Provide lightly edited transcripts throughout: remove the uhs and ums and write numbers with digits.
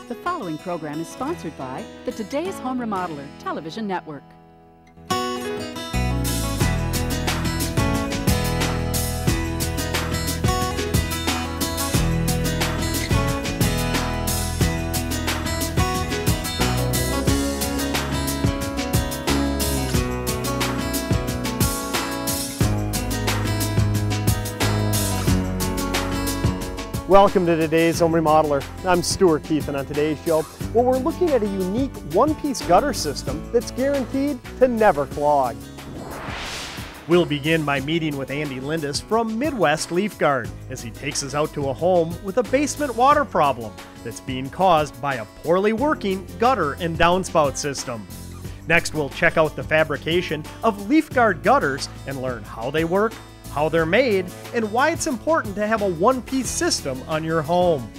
The following program is sponsored by the Today's Home Remodeler television network. Welcome to today's Home Remodeler. I'm Stuart Keith, and on today's show, well, we're looking at a unique one-piece gutter system that's guaranteed to never clog. We'll begin by meeting with Andy Lindus from Midwest LeafGuard as he takes us out to a home with a basement water problem that's being caused by a poorly working gutter and downspout system. Next, we'll check out the fabrication of LeafGuard gutters and learn how they work, how they're made, and why it's important to have a one-piece system on your home.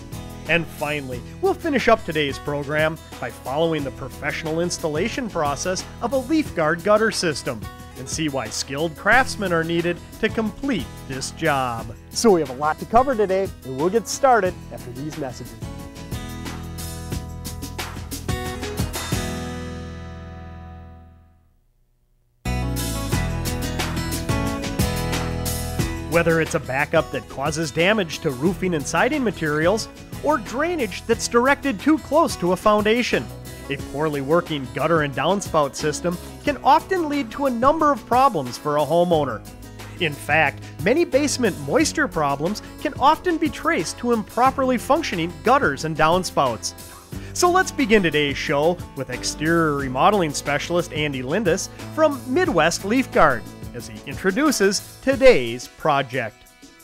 And finally, we'll finish up today's program by following the professional installation process of a LeafGuard gutter system and see why skilled craftsmen are needed to complete this job. So we have a lot to cover today, and we'll get started after these messages. Whether it's a backup that causes damage to roofing and siding materials, or drainage that's directed too close to a foundation, a poorly working gutter and downspout system can often lead to a number of problems for a homeowner. In fact, many basement moisture problems can often be traced to improperly functioning gutters and downspouts. So let's begin today's show with exterior remodeling specialist Andy Lindus from Midwest LeafGuard as he introduces today's project.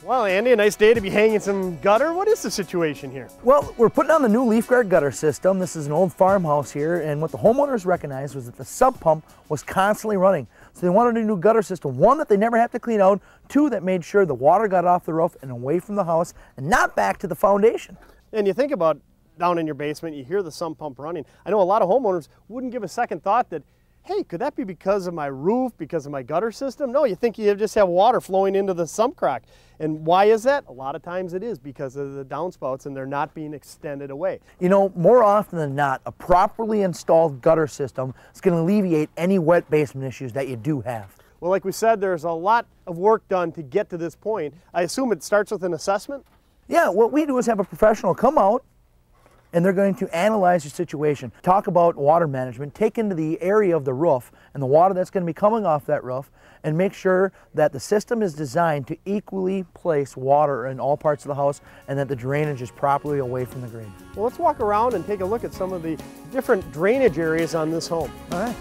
Well, Andy, a nice day to be hanging some gutter. What is the situation here? Well, we're putting on the new LeafGuard gutter system. This is an old farmhouse here, and what the homeowners recognized was that the sump pump was constantly running. So they wanted a new gutter system, one that they never have to clean out, two that made sure the water got off the roof and away from the house and not back to the foundation. And you think about down in your basement, you hear the sump pump running. I know a lot of homeowners wouldn't give a second thought that, hey, could that be because of my roof, because of my gutter system? No, you think you just have water flowing into the sump crack. And why is that? A lot of times it is because of the downspouts and they're not being extended away. You know, more often than not, a properly installed gutter system is going to alleviate any wet basement issues that you do have. Well, like we said, there's a lot of work done to get to this point. I assume it starts with an assessment? Yeah, what we do is have a professional come out, and they're going to analyze your situation, talk about water management, take into the area of the roof and the water that's going to be coming off that roof, and make sure that the system is designed to equally place water in all parts of the house and that the drainage is properly away from the grade. Well, let's walk around and take a look at some of the different drainage areas on this home. All right.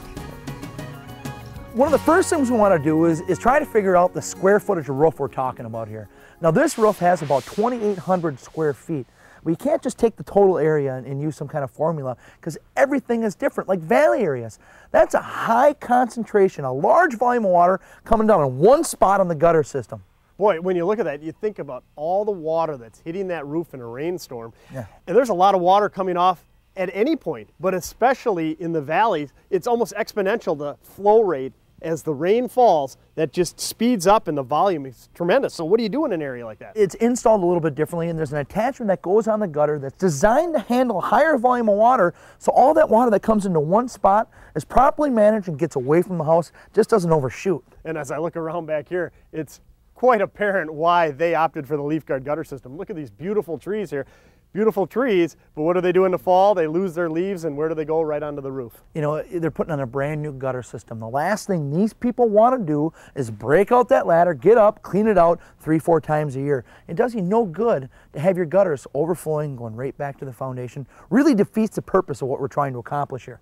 One of the first things we want to do is try to figure out the square footage of roof we're talking about here. Now, this roof has about 2,800 square feet. We can't just take the total area and use some kind of formula because everything is different, like valley areas. That's a high concentration, a large volume of water coming down in one spot on the gutter system. Boy, when you look at that, you think about all the water that's hitting that roof in a rainstorm. Yeah. And there's a lot of water coming off at any point, but especially in the valleys, it's almost exponential, the flow rate. As the rain falls, that just speeds up and the volume is tremendous. So what do you do in an area like that? It's installed a little bit differently, and there's an attachment that goes on the gutter that's designed to handle a higher volume of water, so all that water that comes into one spot is properly managed and gets away from the house, just doesn't overshoot. And as I look around back here, it's quite apparent why they opted for the LeafGuard gutter system. Look at these beautiful trees here. Beautiful trees, but what do they do in the fall? They lose their leaves, and where do they go? Right onto the roof. You know, they're putting on a brand new gutter system. The last thing these people want to do is break out that ladder, get up, clean it out 3-4 times a year. It does you no good to have your gutters overflowing, going right back to the foundation. Really defeats the purpose of what we're trying to accomplish here.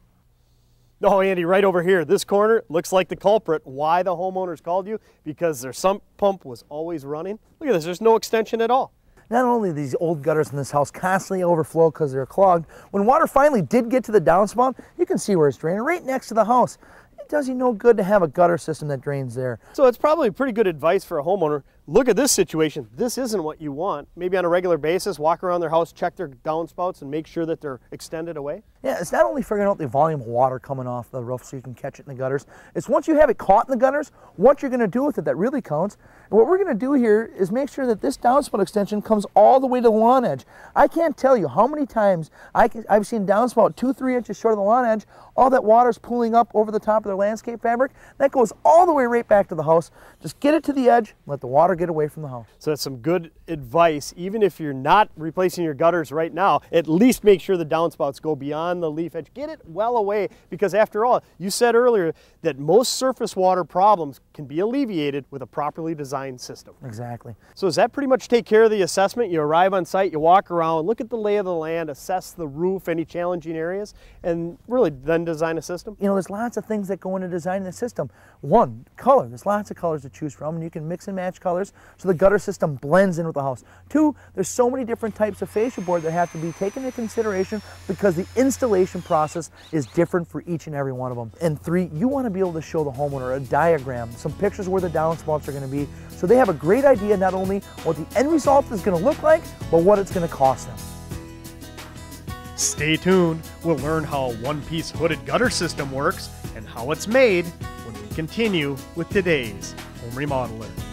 No, Andy, right over here, this corner looks like the culprit. Why the homeowners called you? Because their sump pump was always running. Look at this, there's no extension at all. Not only do these old gutters in this house constantly overflow because they're clogged, when water finally did get to the downspout, you can see where it's draining right next to the house. It does you no good to have a gutter system that drains there. So it's probably pretty good advice for a homeowner. look at this situation. This isn't what you want. Maybe on a regular basis, walk around their house, check their downspouts, and make sure that they're extended away. Yeah, it's not only figuring out the volume of water coming off the roof so you can catch it in the gutters. It's once you have it caught in the gutters, what you're going to do with it that really counts. And what we're going to do here is make sure that this downspout extension comes all the way to the lawn edge. I can't tell you how many times I've seen downspout 2-3 inches short of the lawn edge. All that water's pooling up over the top of their landscape fabric. That goes all the way right back to the house. Just get it to the edge, let the water get away from the house. So that's some good advice. Even if you're not replacing your gutters right now, at least make sure the downspouts go beyond the leaf edge. Get it well away, because after all, you said earlier that most surface water problems can be alleviated with a properly designed system. Exactly. So does that pretty much take care of the assessment? You arrive on site, you walk around, look at the lay of the land, assess the roof, any challenging areas, and really then design a system? You know, there's lots of things that go into designing the system. One, color. There's lots of colors to choose from, and you can mix and match colors so the gutter system blends in with the house. Two, there's so many different types of fascia board that have to be taken into consideration because the installation process is different for each and every one of them. And three, you want to be able to show the homeowner a diagram, some pictures where the downspouts are going to be, so they have a great idea not only what the end result is going to look like, but what it's going to cost them. Stay tuned. We'll learn how a one-piece hooded gutter system works and how it's made when we continue with today's Home Remodeler.